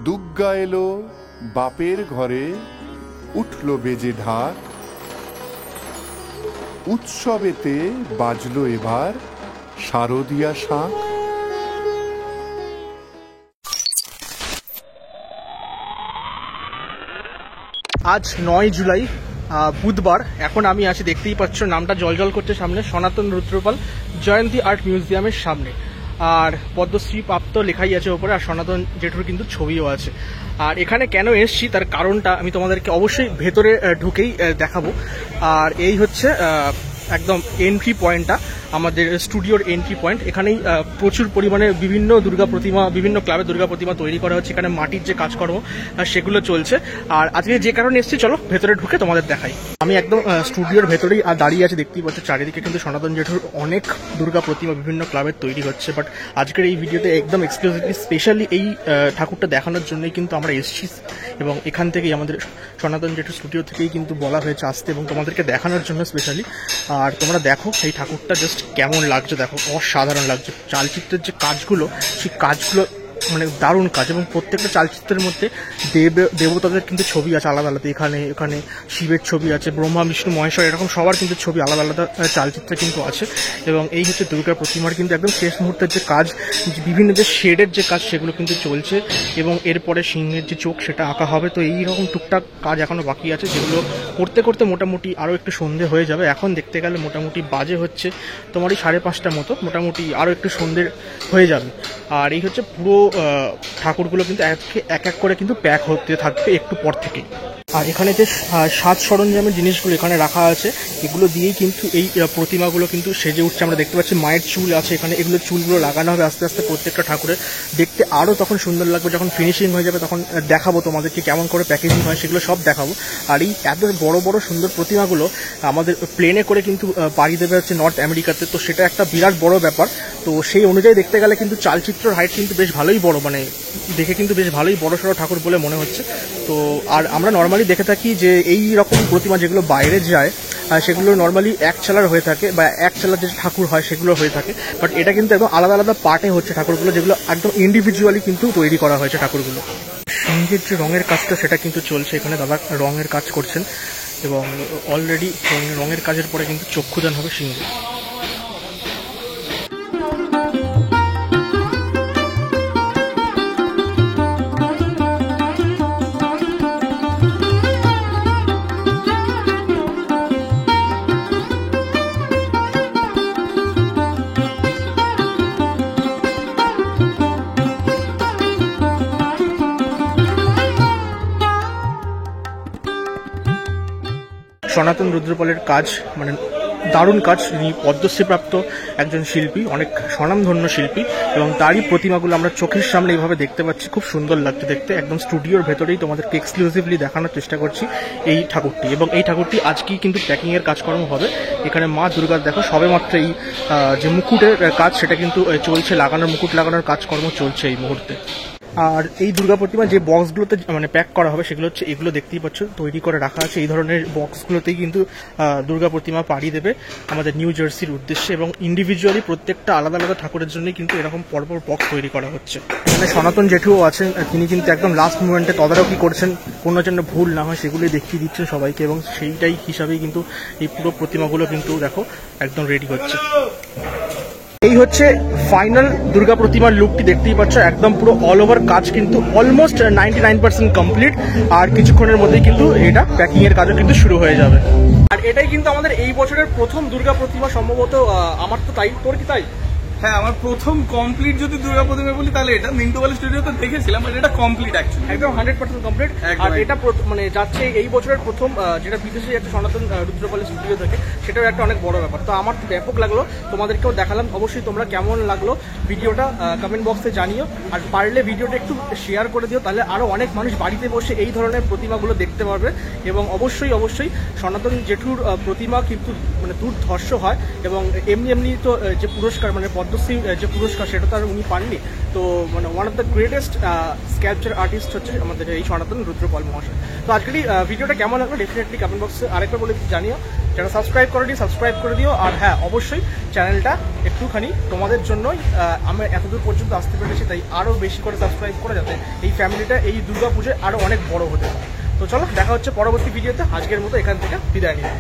দুগ্গা এলো বাপের ঘরে, উঠল বেজে ঢাক, উৎসবেতে বাজলো এবার শারদিয়া শাঁখ। আজ 9 জুলাই বুধবার। এখন আমি আছি, দেখতেই পাচ্ছ নামটা জলজল করছে সামনে, সনাতন রুদ্রপাল জয়ন্তী আর্ট মিউজিয়ামের সামনে। আর পদ্মশ্রী প্রাপ্ত লেখাই আছে ওপরে, আর সনাতন জেঠুর কিন্তু ছবিও আছে। আর এখানে কেন এসছি তার কারণটা আমি তোমাদেরকে অবশ্যই ভেতরে ঢুকেই দেখাবো। আর এই হচ্ছে একদম এন্ট্রি পয়েন্টটা, আমাদের স্টুডিওর এন্ট্রি পয়েন্ট। এখানেই প্রচুর পরিমাণে বিভিন্ন দুর্গা প্রতিমা, বিভিন্ন ক্লাবের দুর্গা প্রতিমা তৈরি করা হচ্ছে। এখানে মাটির যে কাজকর্ম সেগুলো চলছে। আর আজকে যে কারণে এসেছি, চলো ভেতরে ঢুকে তোমাদের দেখাই। আমি একদম স্টুডিওর ভেতরেই দাঁড়িয়ে আছি, দেখতেই পাচ্ছ চারিদিকে কিন্তু সনাতন জেঠুর অনেক দুর্গা প্রতিমা বিভিন্ন ক্লাবের তৈরি হচ্ছে। বাট আজকের এই ভিডিওতে একদম এক্সক্লুসিভলি স্পেশালি এই ঠাকুরটা দেখানোর জন্যই কিন্তু আমরা এসেছি। এবং এখান থেকেই আমাদের সনাতন জেঠুর স্টুডিও থেকেই কিন্তু বলা হয়েছে আসতে এবং তোমাদেরকে দেখানোর জন্য স্পেশালি। আর তোমরা দেখো এই ঠাকুরটা জাস্ট কেমন লাগছে, দেখো অসাধারণ লাগছে। চালচিত্রের যে কাজগুলো, সেই কাজগুলো মানে দারুণ কাজ। এবং প্রত্যেকটা চালচিত্রের মধ্যে দেবতাদের কিন্তু ছবি আছে আলাদা আলাদা। এখানে শিবের ছবি আছে, ব্রহ্মা বিষ্ণু মহেশ্বর, এরকম সবার কিন্তু ছবি আলাদা আলাদা চালচিত্রে কিন্তু আছে। এবং এই হচ্ছে দুর্গা প্রতিমার কিন্তু একদম শেষ মুহূর্তের যে কাজ, বিভিন্ন যে শেডের যে কাজ সেগুলো কিন্তু চলছে। এবং এরপরে সিংহের যে চোখ সেটা আঁকা হবে। তো এইরকম টুকটাক কাজ এখনো বাকি আছে, যেগুলো করতে করতে মোটামুটি আরও একটু সন্ধে হয়ে যাবে। এখন দেখতে গেলে মোটামুটি বাজে হচ্ছে তোমারই 5:30 মতো, মোটামুটি আরও একটু সন্ধে হয়ে যাবে। আর এই হচ্ছে পুরো ঠাকুরগুলো কিন্তু এক এক করে কিন্তু প্যাক হতে থাকবে একটু পর থেকেই। আর এখানে যে সাজ সরঞ্জামের জিনিসগুলো এখানে রাখা আছে, এগুলো দিয়েই কিন্তু এই প্রতিমাগুলো কিন্তু সেজে উঠছে। আমরা দেখতে পাচ্ছি মায়ের চুল আছে এখানে, এগুলো চুলগুলো লাগানো হবে আস্তে আস্তে প্রত্যেকটা ঠাকুরের। দেখতে আরও তখন সুন্দর লাগবে, যখন ফিনিশিং হয়ে যাবে তখন দেখাবো তোমাদেরকে কেমন করে প্যাকেজিং হয়, সেগুলো সব দেখাবো। আর এই এত বড় বড় সুন্দর প্রতিমাগুলো আমাদের প্লেনে করে কিন্তু পাড়ি দেবে হচ্ছে নর্থ আমেরিকাতে। তো সেটা একটা বিরাট বড় ব্যাপার। তো সেই অনুযায়ী দেখতে গেলে কিন্তু চালচিত্রের হাইট কিন্তু বেশ ভালোই বড়, মানে দেখে কিন্তু বেশ ভালোই বড় সড়ো ঠাকুর বলে মনে হচ্ছে। তো আর আমরা নর্মালি দেখে থাকি যে এই রকম প্রতিমা যেগুলো বাইরে যায় সেগুলো নর্মালি এক চালার হয়ে থাকে, বা এক চালার যে ঠাকুর হয় সেগুলো হয়ে থাকে। বাট এটা কিন্তু একদম আলাদা আলাদা পার্টে হচ্ছে ঠাকুরগুলো, যেগুলো একদম ইন্ডিভিজুয়ালি কিন্তু তৈরি করা হয়েছে ঠাকুরগুলো। সিংহের যে রঙের কাজটা সেটা কিন্তু চলছে, এখানে দাদা রঙের কাজ করছেন। এবং অলরেডি রঙের কাজের পরে কিন্তু চক্ষুদান হবে সিংহে। সনাতন রুদ্রপালের কাজ মানে দারুণ কাজ। ইনি পদ্মশ্রীপ্রাপ্ত একজন শিল্পী, অনেক স্বনামধন্য শিল্পী, এবং তারই প্রতিমাগুলো আমরা চোখের সামনে এইভাবে দেখতে পাচ্ছি। খুব সুন্দর লাগছে দেখতে। একদম স্টুডিওর ভেতরেই তোমাদেরকে এক্সক্লুসিভলি দেখানোর চেষ্টা করছি এই ঠাকুরটি। এবং এই ঠাকুরটি আজকেই কিন্তু প্যাকিংয়ের কাজকর্ম হবে। এখানে মা দুর্গার দেখো সবেমাত্র এই যে মুকুটের কাজ সেটা কিন্তু চলছে, লাগানোর মুকুট লাগানোর কাজকর্ম চলছে এই মুহূর্তে। আর এই দুর্গা প্রতিমা যে বক্সগুলোতে মানে প্যাক করা হবে সেগুলো হচ্ছে এগুলো দেখতেই পাচ্ছ তৈরি করে রাখা আছে। এই ধরনের বক্সগুলোতেই কিন্তু দুর্গা প্রতিমা পাড়ি দেবে আমাদের নিউ জার্সির উদ্দেশ্যে। এবং ইন্ডিভিজুয়ালি প্রত্যেকটা আলাদা আলাদা ঠাকুরের জন্যই কিন্তু এরকম পরপর বক্স তৈরি করা হচ্ছে। এখানে সনাতন জেঠুও আছেন, তিনি কিন্তু একদম লাস্ট মুমেন্টে তদারকি করছেন কোনো যেন ভুল না হয় সেগুলোই দেখিয়ে দিচ্ছেন সবাইকে। এবং সেইটাই হিসাবেই কিন্তু এই পুরো প্রতিমাগুলো কিন্তু দেখো একদম রেডি হচ্ছে। এই হচ্ছে ফাইনাল দুর্গা প্রতিমার লুকটি, দেখতেই পাচ্ছ একদম পুরো অল ওভার কাজ কিন্তু অলমোস্ট 99% কমপ্লিট। আর কিছুক্ষণের মধ্যেই কিন্তু এটা প্যাকিং এর কাজও কিন্তু শুরু হয়ে যাবে। আর এটাই কিন্তু আমাদের এই বছরের প্রথম দুর্গা প্রতিমা সম্ভবত। আমার তো তাই, তোর কি তাই? হ্যাঁ, আমার প্রথম কমপ্লিট যদি দুর্গা প্রতিমা বলি তাহলে এটা মিন্টুবাল স্টুডিওতে দেখেছিলাম, বাট এটা কমপ্লিট অ্যাকচুয়ালি একদম 100% কমপ্লিট। আর এটা মানে যাচ্ছে এই বছরের প্রথম যেটা বিদেশে একটা সনাতন রুদ্রপাল স্টুডিও থেকে, সেটাও একটা অনেক বড় ব্যাপার। তো আমার ব্যাপক লাগলো, তোমাদেরকেও দেখালাম। অবশ্যই তোমরা কেমন লাগলো ভিডিওটা কমেন্ট বক্সে জানিও। আর পারলে ভিডিওটা একটু শেয়ার করে দিও, তাহলে আরও অনেক মানুষ বাড়িতে বসে এই ধরনের প্রতিমাগুলো দেখতে পারবে। এবং অবশ্যই অবশ্যই সনাতন জেঠুর প্রতিমা কিন্তু মানে দুর্ধর্ষ হয়। এবং এমনি তো যে পুরস্কার মানে পদ্মশ্রী যে পুরস্কার সেটা তো আর উনি পাননি। তো মানে one of the greatest sculpture artist হচ্ছে আমাদের এই সনাতন রুদ্রপাল মহাশয়। তো আজকের এই ভিডিওটা কেমন লাগলো ডেফিনেটলি কমেন্ট বক্সে আরেকবার বলে জানিও। যারা সাবস্ক্রাইব করেনি সাবস্ক্রাইব করে দিও। আর হ্যাঁ, অবশ্যই চ্যানেলটা একটুখানি তোমাদের জন্যই আমরা এতদূর পর্যন্ত আসতে পেরেছি, তাই আরও বেশি করে সাবস্ক্রাইব করে যাতে এই ফ্যামিলিটা এই দুর্গা পুজোয় আরও অনেক বড় হতে পারে। তো চলো, দেখা হচ্ছে পরবর্তী ভিডিওতে। আজকের মতো এখান থেকে বিদায় নিই।